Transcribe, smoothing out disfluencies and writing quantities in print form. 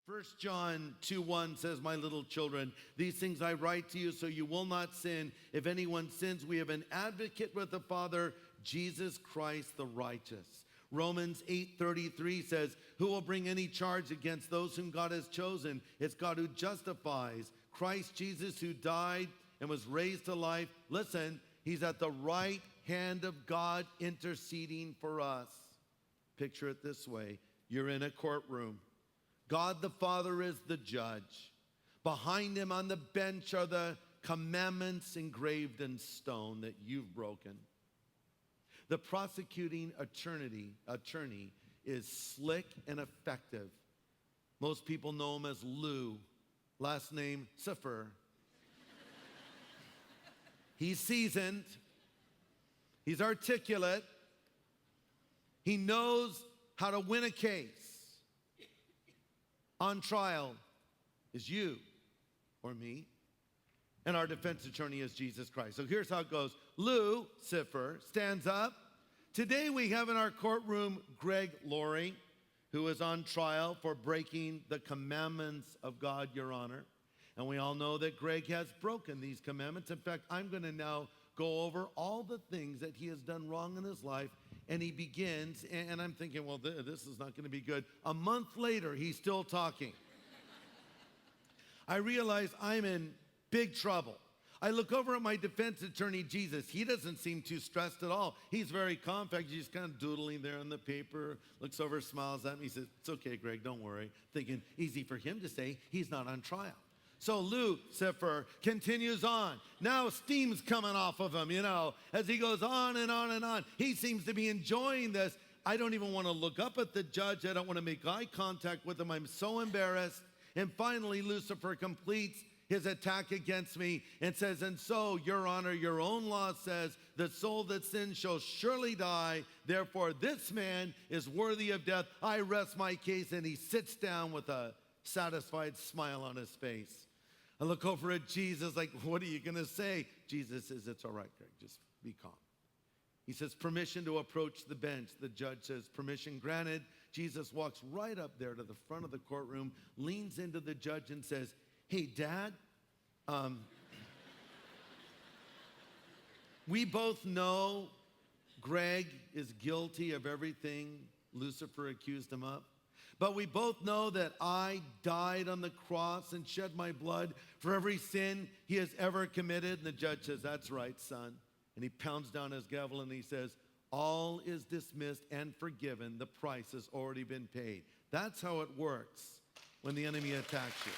1 John 2:1 says, "My little children, these things I write to you so you will not sin. If anyone sins, we have an advocate with the Father, Jesus Christ the righteous." Romans 8:33 says, "Who will bring any charge against those whom God has chosen? It's God who justifies. Christ Jesus, who died and was raised to life." Listen, he's at the right hand of God interceding for us. Picture it this way. You're in a courtroom. God the Father is the judge. Behind him on the bench are the commandments engraved in stone that you've broken. The prosecuting attorney is slick and effective. Most people know him as Lou, last name Siffer. He's seasoned. He's articulate. He knows how to win a case. On trial is you or me, and our defense attorney is Jesus Christ. So here's how it goes. Lou Siffer stands up. Today we have in our courtroom Greg Laurie, who is on trial for breaking the commandments of God, Your Honor. And we all know that Greg has broken these commandments. In fact, I'm going to now go over all the things that he has done wrong in his life. And he begins, and I'm thinking, well, this is not going to be good. A month later, he's still talking. I realize I'm in big trouble. I look over at my defense attorney, Jesus. He doesn't seem too stressed at all. He's very calm. In fact, he's kind of doodling there on the paper, looks over, smiles at me. He says, "It's okay, Greg, don't worry." Thinking, easy for him to say, he's not on trial. So Lou Siffer continues on. Now steam's coming off of him, as he goes on and on and on. He seems to be enjoying this. I don't even want to look up at the judge. I don't want to make eye contact with him. I'm so embarrassed. And finally, Lucifer completes his attack against me and says, "And so, Your Honor, your own law says the soul that sins shall surely die. Therefore, this man is worthy of death. I rest my case." And he sits down with a satisfied smile on his face. I look over at Jesus like, "What are you going to say?" Jesus says, "It's all right, Greg, just be calm." He says, "Permission to approach the bench." The judge says, "Permission granted." Jesus walks right up there to the front of the courtroom, leans into the judge and says, "Hey, Dad, we both know Greg is guilty of everything Lucifer accused him of. But we both know that I died on the cross and shed my blood for every sin he has ever committed." And the judge says, "That's right, son." And he pounds down his gavel and he says, "All is dismissed and forgiven. The price has already been paid." That's how it works when the enemy attacks you.